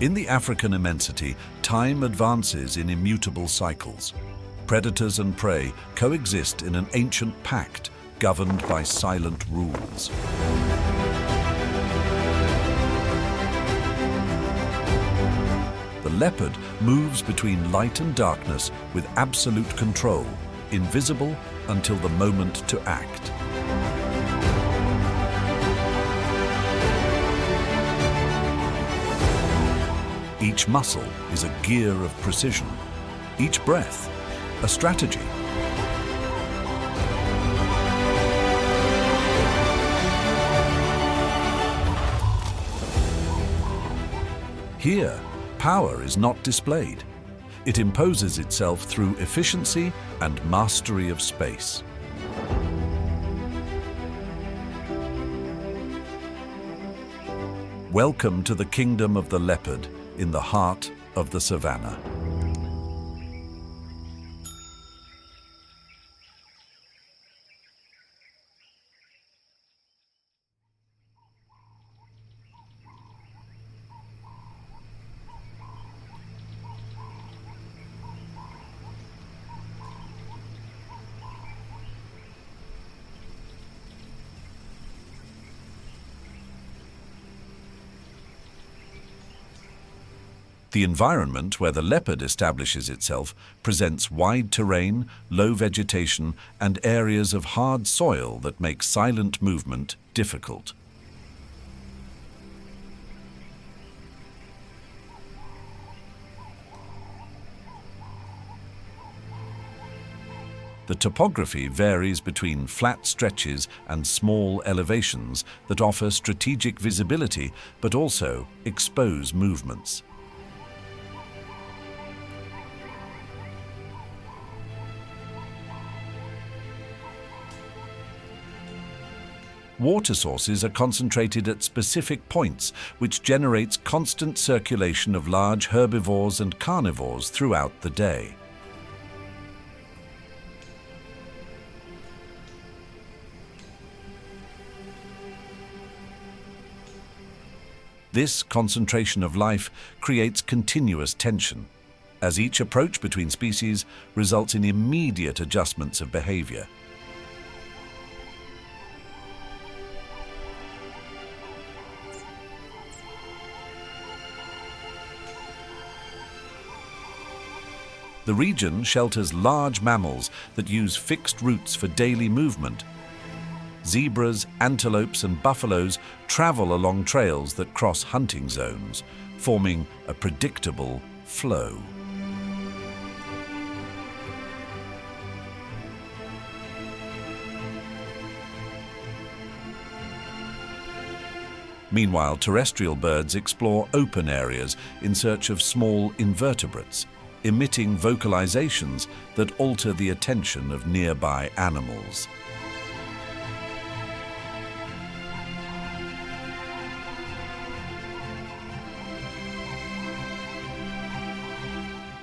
In the African immensity, time advances in immutable cycles. Predators and prey coexist in an ancient pact governed by silent rules. The leopard moves between light and darkness with absolute control, invisible until the moment to act. Each muscle is a gear of precision, each breath a strategy. Here, power is not displayed. It imposes itself through efficiency and mastery of space. Welcome to the kingdom of the leopard in the heart of the savanna. The environment where the leopard establishes itself presents wide terrain, low vegetation, and areas of hard soil that make silent movement difficult. The topography varies between flat stretches and small elevations that offer strategic visibility but also expose movements. Water sources are concentrated at specific points, which generates constant circulation of large herbivores and carnivores throughout the day. This concentration of life creates continuous tension, as each approach between species results in immediate adjustments of behavior. The region shelters large mammals that use fixed routes for daily movement. Zebras, antelopes, and buffaloes travel along trails that cross hunting zones, forming a predictable flow. Meanwhile, terrestrial birds explore open areas in search of small invertebrates, emitting vocalizations that alter the attention of nearby animals.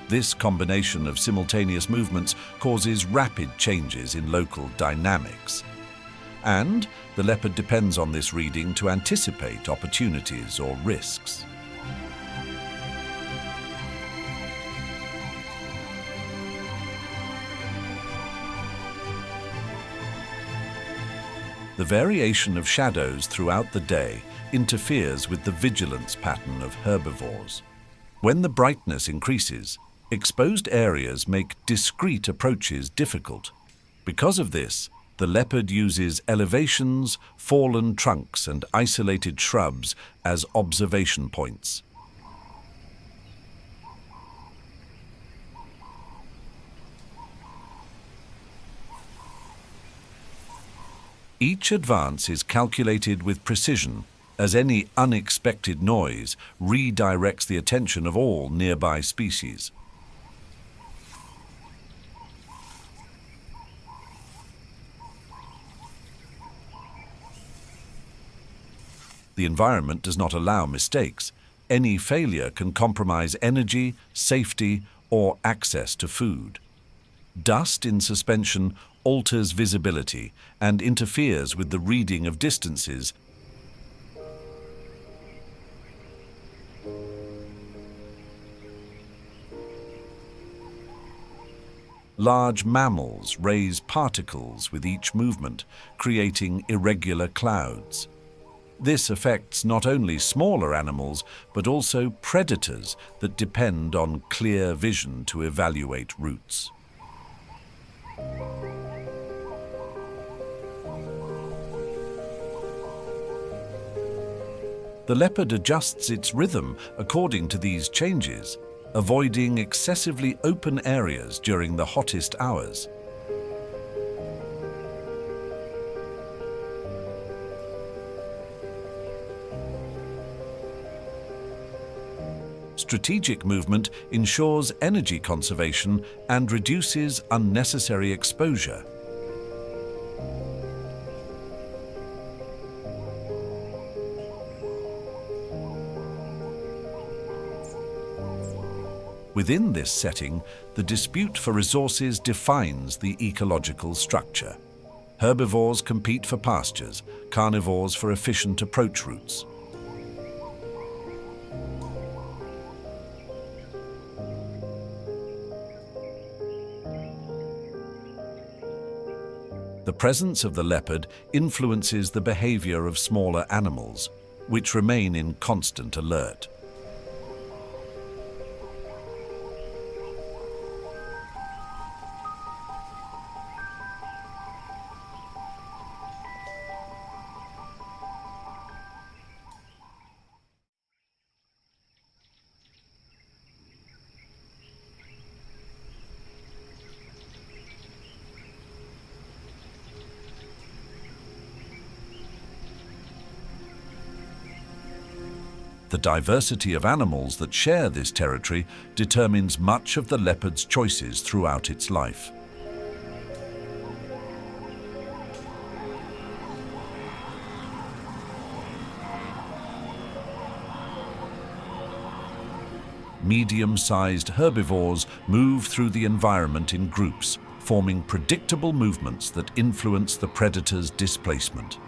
This combination of simultaneous movements causes rapid changes in local dynamics. And the leopard depends on this reading to anticipate opportunities or risks. The variation of shadows throughout the day interferes with the vigilance pattern of herbivores. When the brightness increases, exposed areas make discreet approaches difficult. Because of this, the leopard uses elevations, fallen trunks, and isolated shrubs as observation points. Each advance is calculated with precision, as any unexpected noise redirects the attention of all nearby species. The environment does not allow mistakes. Any failure can compromise energy, safety, or access to food. Dust in suspension alters visibility and interferes with the reading of distances. Large mammals raise particles with each movement, creating irregular clouds. This affects not only smaller animals, but also predators that depend on clear vision to evaluate routes. The leopard adjusts its rhythm according to these changes, avoiding excessively open areas during the hottest hours. Strategic movement ensures energy conservation and reduces unnecessary exposure. Within this setting, the dispute for resources defines the ecological structure. Herbivores compete for pastures, carnivores for efficient approach routes. The presence of the leopard influences the behavior of smaller animals, which remain in constant alert. The diversity of animals that share this territory determines much of the leopard's choices throughout its life. Medium-sized herbivores move through the environment in groups, forming predictable movements that influence the predator's displacement.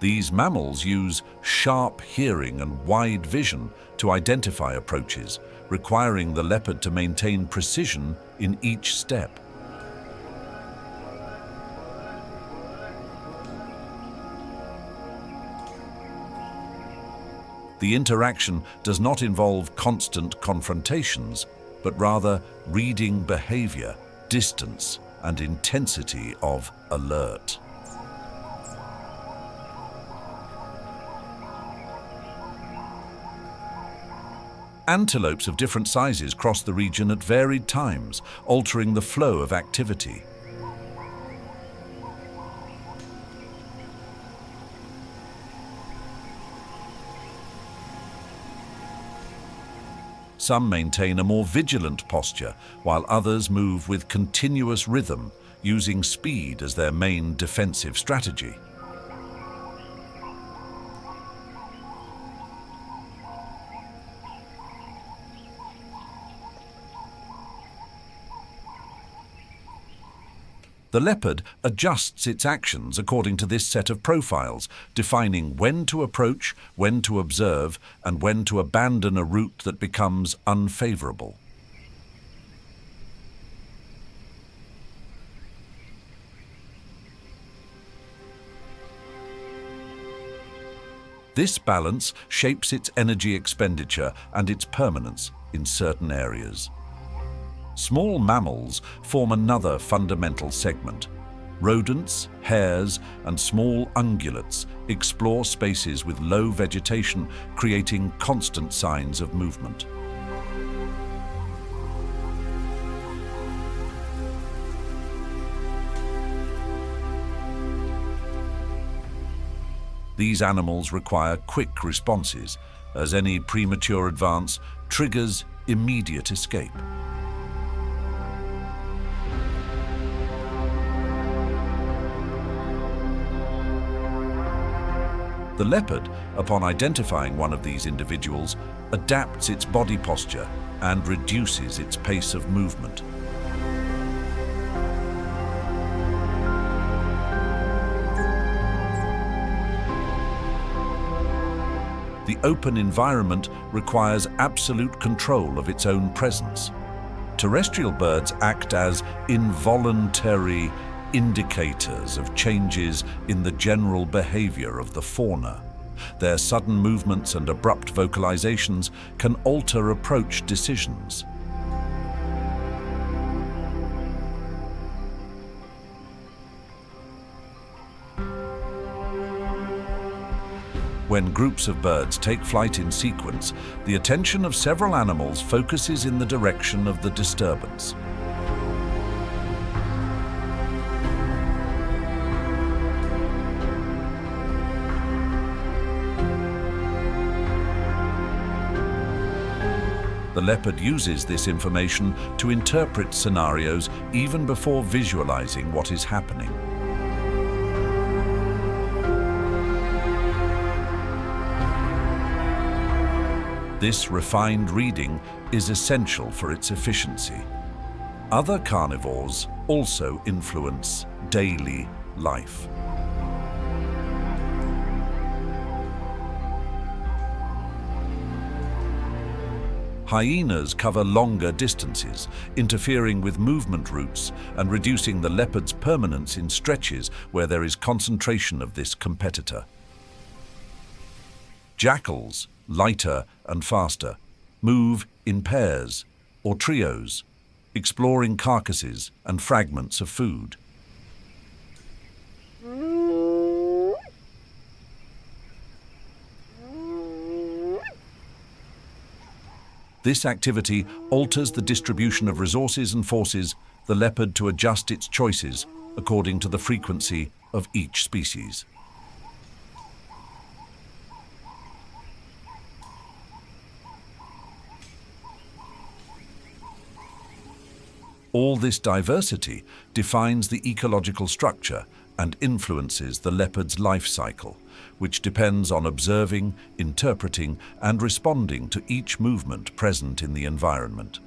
These mammals use sharp hearing and wide vision to identify approaches, requiring the leopard to maintain precision in each step. The interaction does not involve constant confrontations, but rather reading behavior, distance, and intensity of alert. Antelopes of different sizes cross the region at varied times, altering the flow of activity. Some maintain a more vigilant posture, while others move with continuous rhythm, using speed as their main defensive strategy. The leopard adjusts its actions according to this set of profiles, defining when to approach, when to observe, and when to abandon a route that becomes unfavorable. This balance shapes its energy expenditure and its permanence in certain areas. Small mammals form another fundamental segment. Rodents, hares, and small ungulates explore spaces with low vegetation, creating constant signs of movement. These animals require quick responses, as any premature advance triggers immediate escape. The leopard, upon identifying one of these individuals, adapts its body posture and reduces its pace of movement. The open environment requires absolute control of its own presence. Terrestrial birds act as involuntary indicators of changes in the general behavior of the fauna. Their sudden movements and abrupt vocalizations can alter approach decisions. When groups of birds take flight in sequence, the attention of several animals focuses in the direction of the disturbance. The leopard uses this information to interpret scenarios even before visualizing what is happening. This refined reading is essential for its efficiency. Other carnivores also influence daily life. Hyenas cover longer distances, interfering with movement routes and reducing the leopard's permanence in stretches where there is concentration of this competitor. Jackals, lighter and faster, move in pairs or trios, exploring carcasses and fragments of food. This activity alters the distribution of resources and forces the leopard to adjust its choices according to the frequency of each species. All this diversity defines the ecological structure and influences the leopard's life cycle, which depends on observing, interpreting, and responding to each movement present in the environment.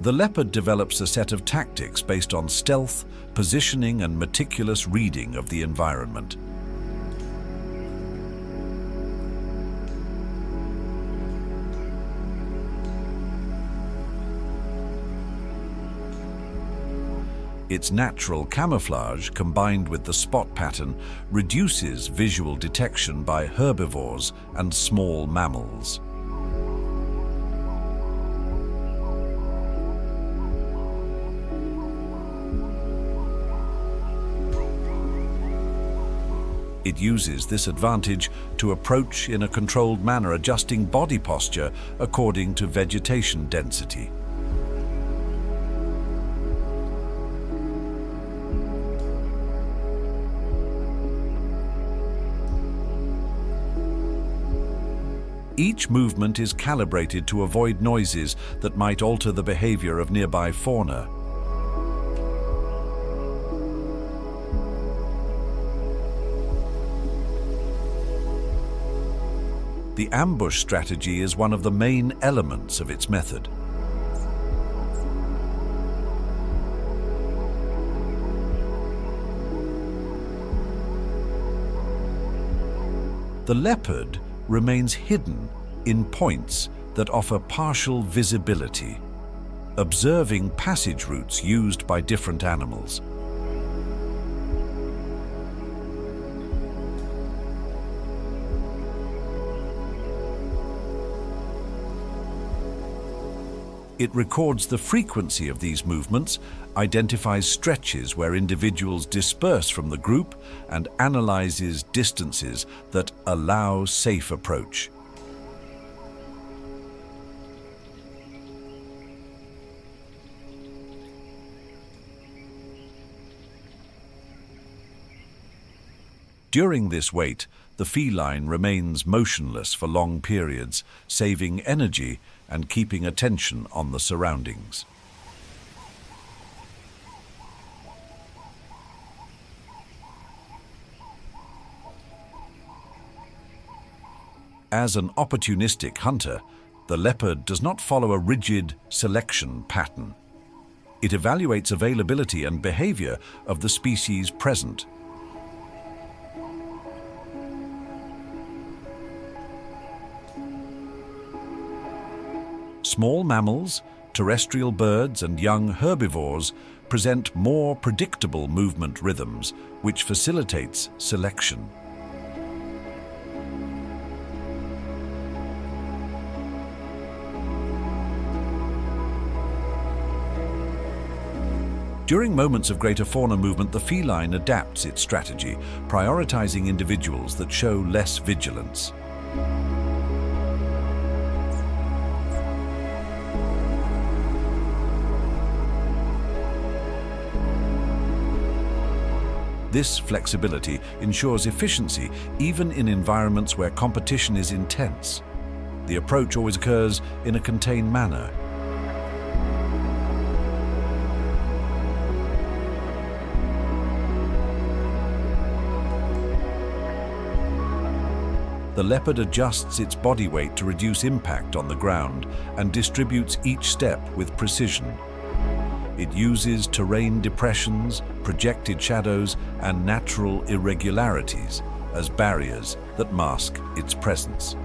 The leopard develops a set of tactics based on stealth, positioning, and meticulous reading of the environment. Its natural camouflage, combined with the spot pattern, reduces visual detection by herbivores and small mammals. It uses this advantage to approach in a controlled manner, adjusting body posture according to vegetation density. Each movement is calibrated to avoid noises that might alter the behavior of nearby fauna. The ambush strategy is one of the main elements of its method. The leopard remains hidden in points that offer partial visibility, observing passage routes used by different animals. It records the frequency of these movements, identifies stretches where individuals disperse from the group, and analyzes distances that allow safe approach. During this wait, the feline remains motionless for long periods, saving energy and keeping attention on the surroundings. As an opportunistic hunter, the leopard does not follow a rigid selection pattern. It evaluates availability and behavior of the species present. Small mammals, terrestrial birds, and young herbivores present more predictable movement rhythms, which facilitates selection. During moments of greater fauna movement, the feline adapts its strategy, prioritizing individuals that show less vigilance. This flexibility ensures efficiency even in environments where competition is intense. The approach always occurs in a contained manner. The leopard adjusts its body weight to reduce impact on the ground and distributes each step with precision. It uses terrain depressions, projected shadows, and natural irregularities as barriers that mask its presence.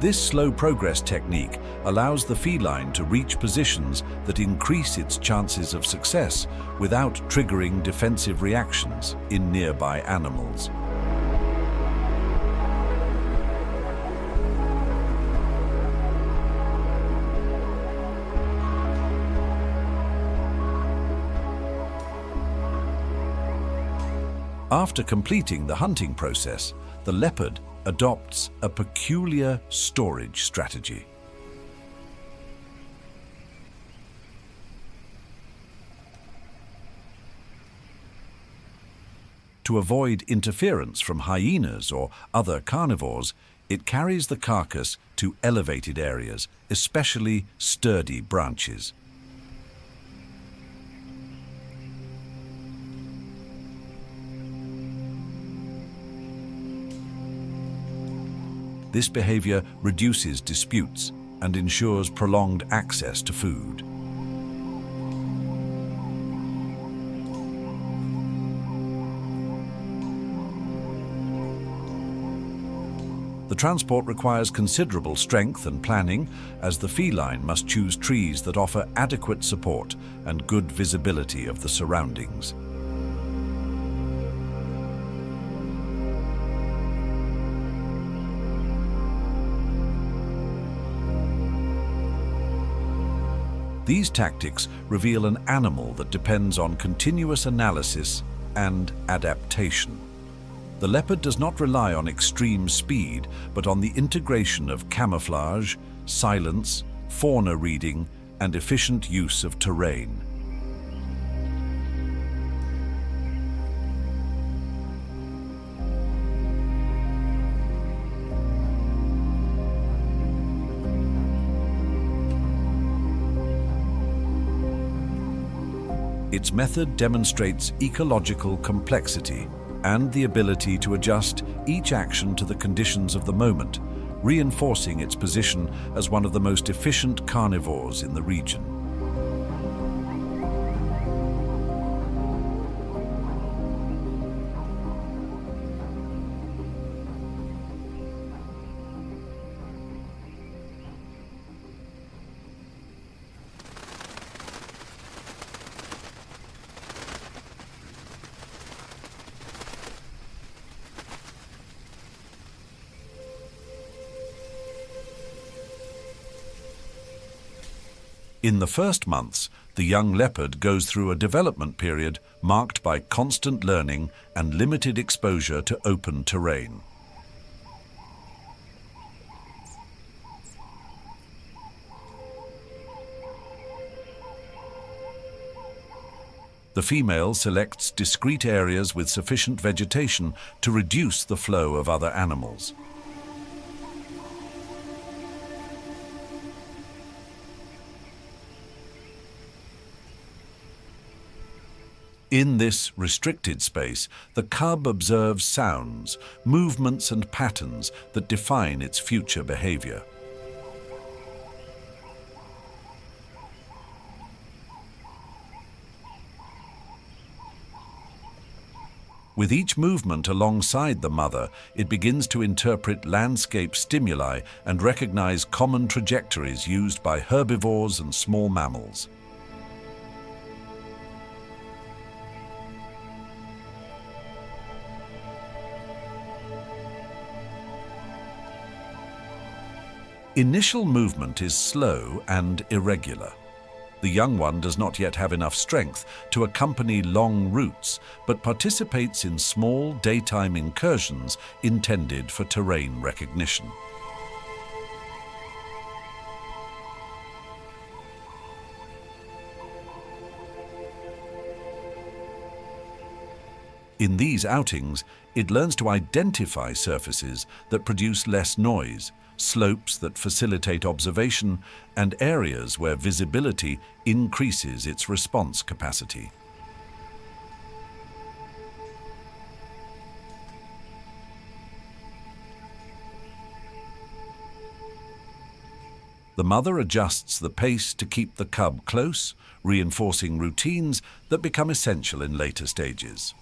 This slow progress technique allows the feline to reach positions that increase its chances of success without triggering defensive reactions in nearby animals. After completing the hunting process, the leopard adopts a peculiar storage strategy. To avoid interference from hyenas or other carnivores, it carries the carcass to elevated areas, especially sturdy branches. This behavior reduces disputes and ensures prolonged access to food. The transport requires considerable strength and planning, as the feline must choose trees that offer adequate support and good visibility of the surroundings. These tactics reveal an animal that depends on continuous analysis and adaptation. The leopard does not rely on extreme speed, but on the integration of camouflage, silence, fauna reading, and efficient use of terrain. Its method demonstrates ecological complexity and the ability to adjust each action to the conditions of the moment, reinforcing its position as one of the most efficient carnivores in the region. In the first months, the young leopard goes through a development period marked by constant learning and limited exposure to open terrain. The female selects discrete areas with sufficient vegetation to reduce the flow of other animals. In this restricted space, the cub observes sounds, movements and patterns that define its future behavior. With each movement alongside the mother, it begins to interpret landscape stimuli and recognize common trajectories used by herbivores and small mammals. Initial movement is slow and irregular. The young one does not yet have enough strength to accompany long routes, but participates in small daytime incursions intended for terrain recognition. In these outings, it learns to identify surfaces that produce less noise, slopes that facilitate observation, and areas where visibility increases its response capacity. The mother adjusts the pace to keep the cub close, reinforcing routines that become essential in later stages.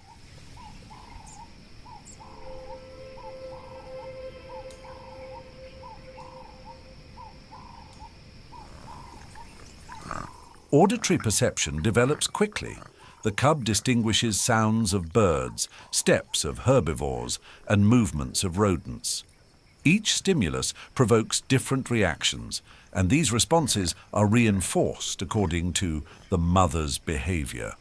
Auditory perception develops quickly. The cub distinguishes sounds of birds, steps of herbivores, and movements of rodents. Each stimulus provokes different reactions, and these responses are reinforced according to the mother's behavior.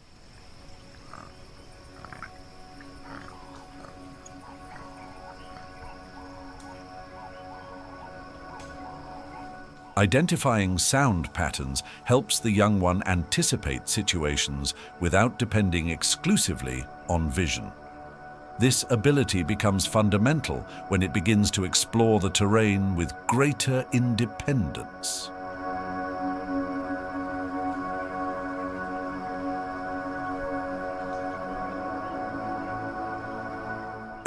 Identifying sound patterns helps the young one anticipate situations without depending exclusively on vision. This ability becomes fundamental when it begins to explore the terrain with greater independence.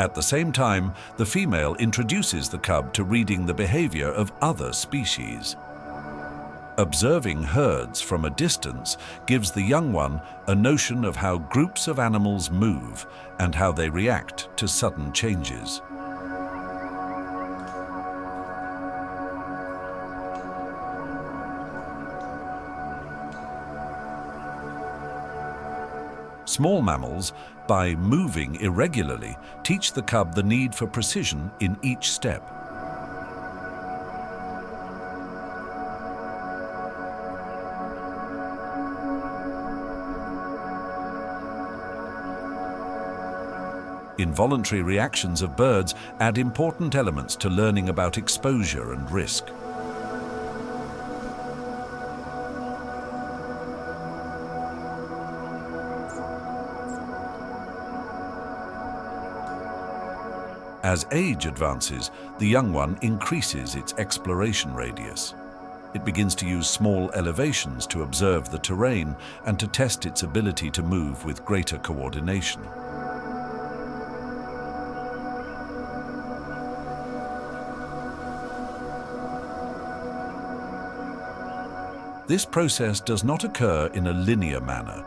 At the same time, the female introduces the cub to reading the behavior of other species. Observing herds from a distance gives the young one a notion of how groups of animals move and how they react to sudden changes. Small mammals, by moving irregularly, teach the cub the need for precision in each step. Involuntary reactions of birds add important elements to learning about exposure and risk. As age advances, the young one increases its exploration radius. It begins to use small elevations to observe the terrain and to test its ability to move with greater coordination. This process does not occur in a linear manner.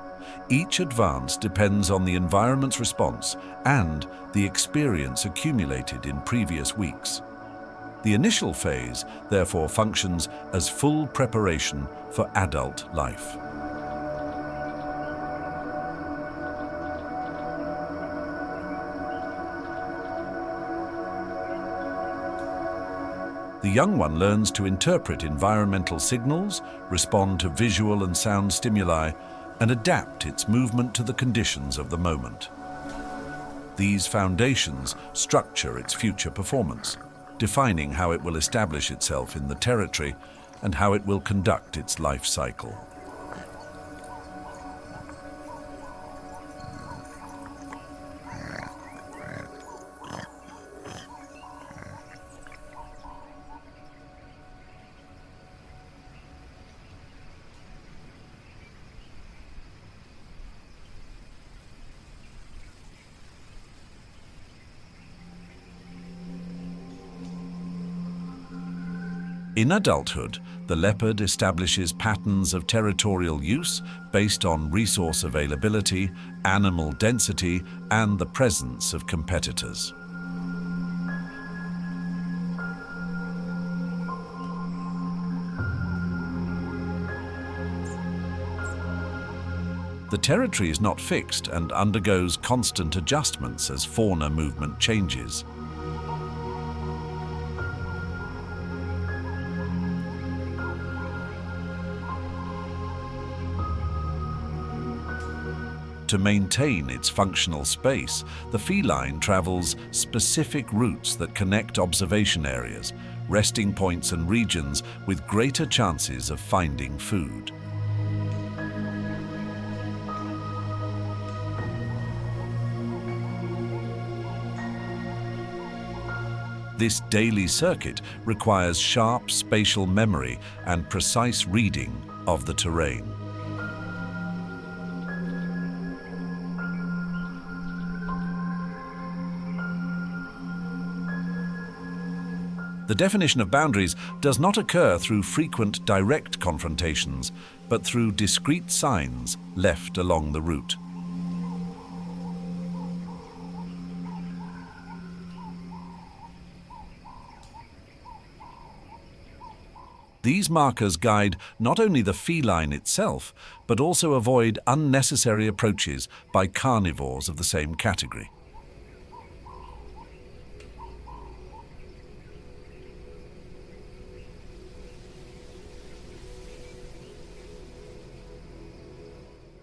Each advance depends on the environment's response and the experience accumulated in previous weeks. The initial phase, therefore, functions as full preparation for adult life. The young one learns to interpret environmental signals, respond to visual and sound stimuli, and adapt its movement to the conditions of the moment. These foundations structure its future performance, defining how it will establish itself in the territory and how it will conduct its life cycle. In adulthood, the leopard establishes patterns of territorial use based on resource availability, animal density, and the presence of competitors. The territory is not fixed and undergoes constant adjustments as fauna movement changes. To maintain its functional space, the feline travels specific routes that connect observation areas, resting points and regions with greater chances of finding food. This daily circuit requires sharp spatial memory and precise reading of the terrain. The definition of boundaries does not occur through frequent direct confrontations, but through discrete signs left along the route. These markers guide not only the feline itself, but also avoid unnecessary approaches by carnivores of the same category.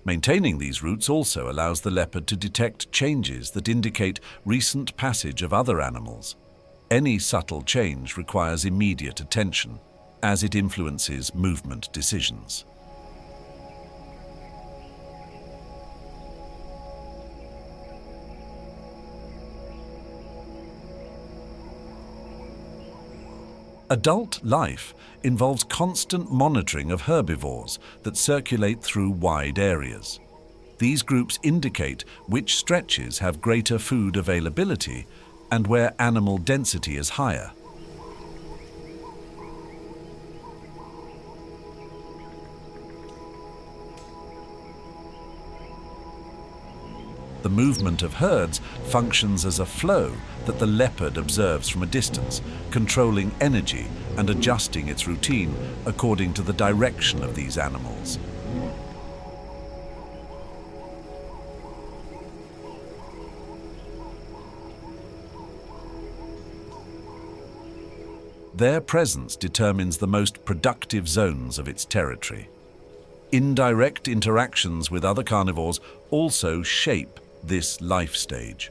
Maintaining these routes also allows the leopard to detect changes that indicate recent passage of other animals. Any subtle change requires immediate attention, as it influences movement decisions. Adult life involves constant monitoring of herbivores that circulate through wide areas. These groups indicate which stretches have greater food availability and where animal density is higher. The movement of herds functions as a flow that the leopard observes from a distance, controlling energy and adjusting its routine according to the direction of these animals. Their presence determines the most productive zones of its territory. Indirect interactions with other carnivores also shape this life stage.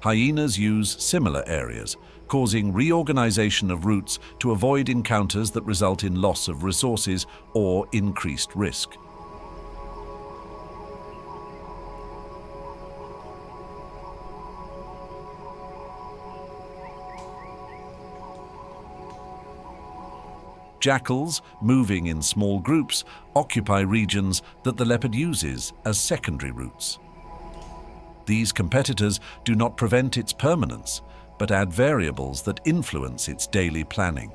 Hyenas use similar areas, causing reorganization of routes to avoid encounters that result in loss of resources or increased risk. Jackals, moving in small groups, occupy regions that the leopard uses as secondary routes. These competitors do not prevent its permanence, but add variables that influence its daily planning.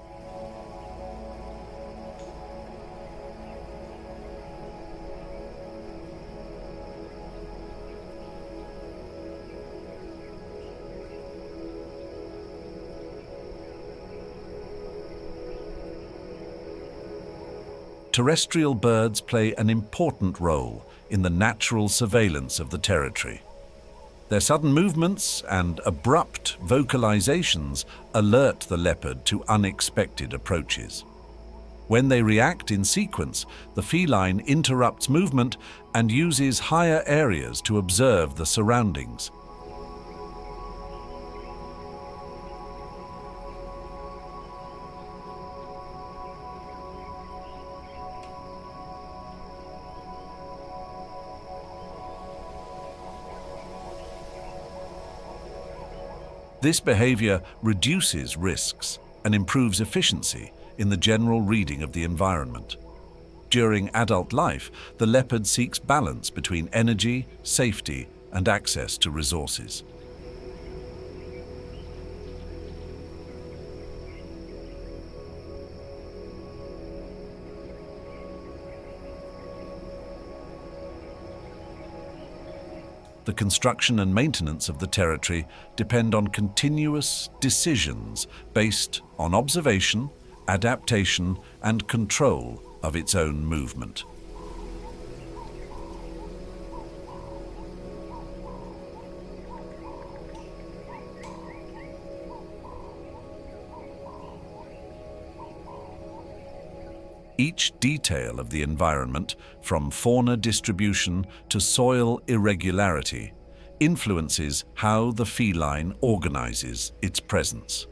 Terrestrial birds play an important role in the natural surveillance of the territory. Their sudden movements and abrupt vocalizations alert the leopard to unexpected approaches. When they react in sequence, the feline interrupts movement and uses higher areas to observe the surroundings. This behavior reduces risks and improves efficiency in the general reading of the environment. During adult life, the leopard seeks balance between energy, safety, and access to resources. The construction and maintenance of the territory depend on continuous decisions based on observation, adaptation, and control of its own movement. Each detail of the environment, from fauna distribution to soil irregularity, influences how the feline organizes its presence.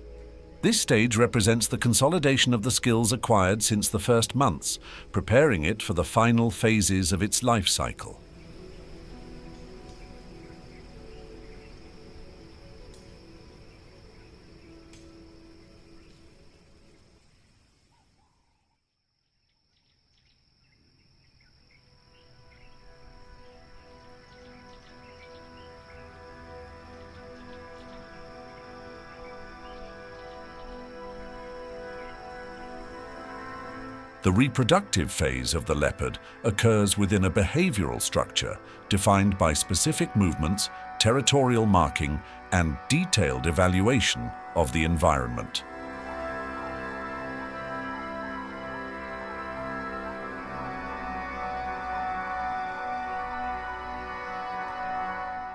This stage represents the consolidation of the skills acquired since the first months, preparing it for the final phases of its life cycle. The reproductive phase of the leopard occurs within a behavioral structure defined by specific movements, territorial marking, and detailed evaluation of the environment.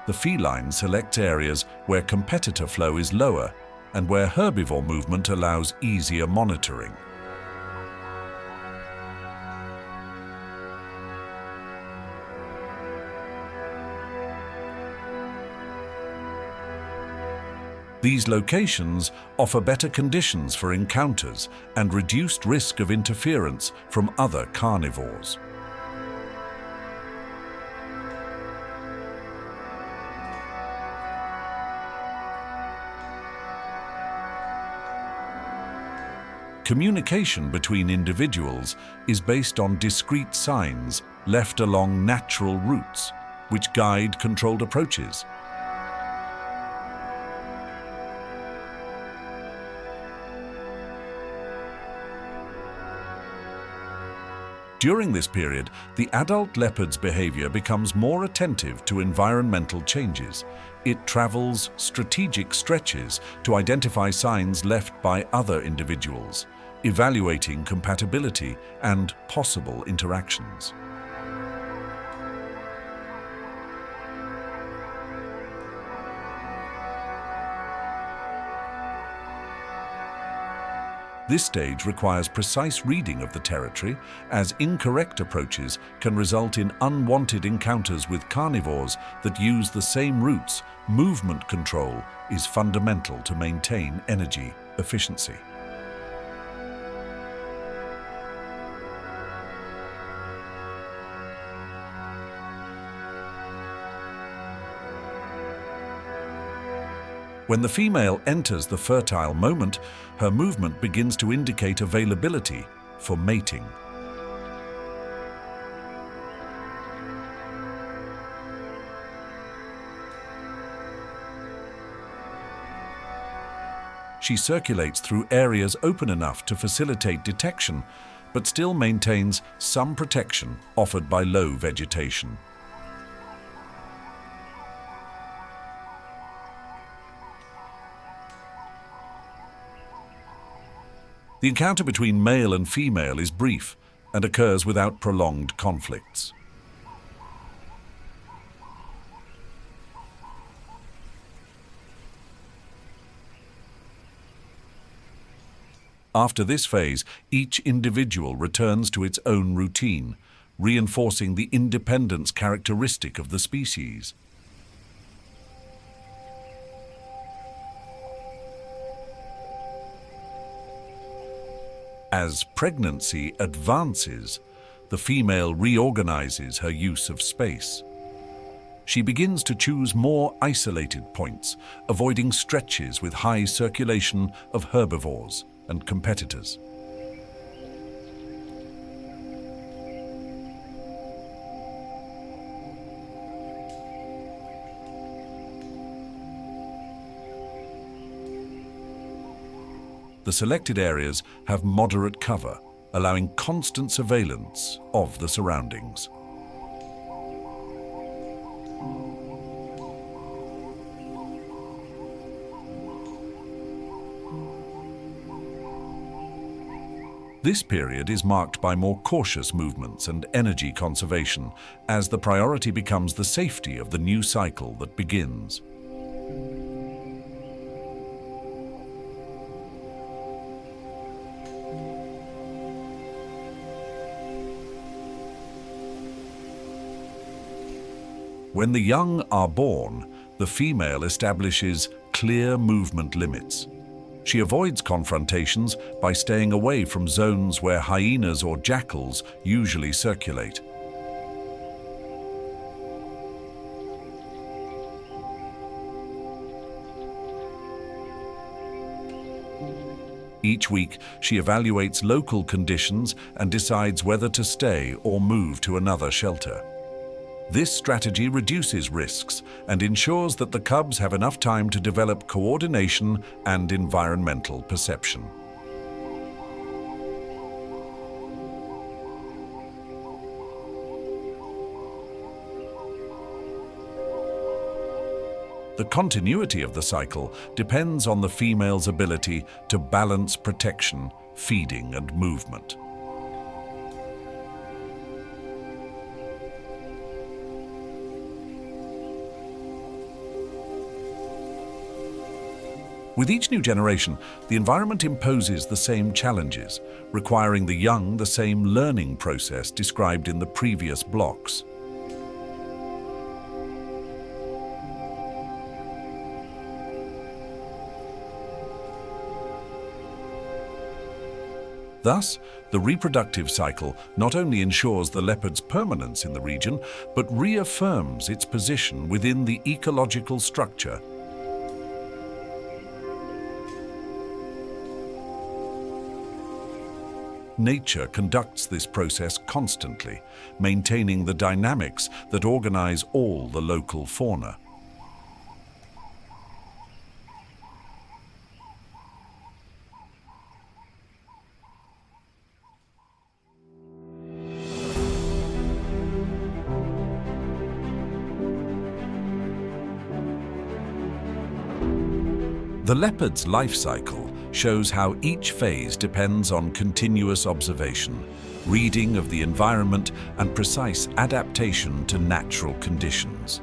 The feline selects areas where competitor flow is lower and where herbivore movement allows easier monitoring. These locations offer better conditions for encounters and reduced risk of interference from other carnivores. Communication between individuals is based on discrete signs left along natural routes, which guide controlled approaches. During this period, the adult leopard's behavior becomes more attentive to environmental changes. It travels strategic stretches to identify signs left by other individuals, evaluating compatibility and possible interactions. This stage requires precise reading of the territory, as incorrect approaches can result in unwanted encounters with carnivores that use the same routes. Movement control is fundamental to maintain energy efficiency. When the female enters the fertile moment, her movement begins to indicate availability for mating. She circulates through areas open enough to facilitate detection, but still maintains some protection offered by low vegetation. The encounter between male and female is brief and occurs without prolonged conflicts. After this phase, each individual returns to its own routine, reinforcing the independence characteristic of the species. As pregnancy advances, the female reorganizes her use of space. She begins to choose more isolated points, avoiding stretches with high circulation of herbivores and competitors. The selected areas have moderate cover, allowing constant surveillance of the surroundings. This period is marked by more cautious movements and energy conservation, as the priority becomes the safety of the new cycle that begins. When the young are born, the female establishes clear movement limits. She avoids confrontations by staying away from zones where hyenas or jackals usually circulate. Each week, she evaluates local conditions and decides whether to stay or move to another shelter. This strategy reduces risks and ensures that the cubs have enough time to develop coordination and environmental perception. The continuity of the cycle depends on the female's ability to balance protection, feeding, and movement. With each new generation, the environment imposes the same challenges, requiring the young the same learning process described in the previous blocks. Thus, the reproductive cycle not only ensures the leopard's permanence in the region, but reaffirms its position within the ecological structure. Nature conducts this process constantly, maintaining the dynamics that organize all the local fauna. The leopard's life cycle shows how each phase depends on continuous observation, reading of the environment, and precise adaptation to natural conditions.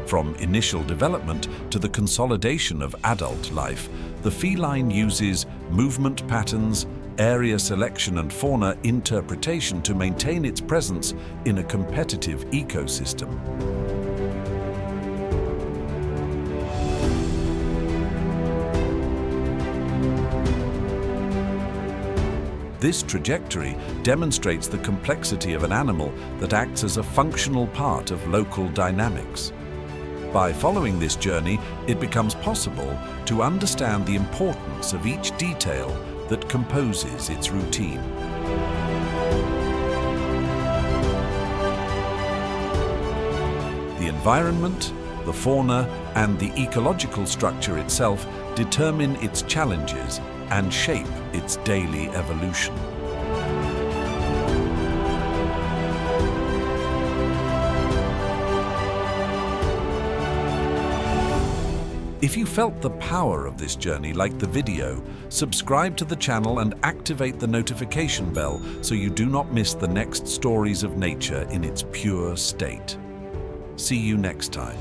From initial development to the consolidation of adult life, the feline uses movement patterns, area selection, and fauna interpretation to maintain its presence in a competitive ecosystem. This trajectory demonstrates the complexity of an animal that acts as a functional part of local dynamics. By following this journey, it becomes possible to understand the importance of each detail that composes its routine. The environment, the fauna, and the ecological structure itself determine its challenges and shape its daily evolution. If you felt the power of this journey like the video, subscribe to the channel and activate the notification bell so you do not miss the next stories of nature in its pure state. See you next time.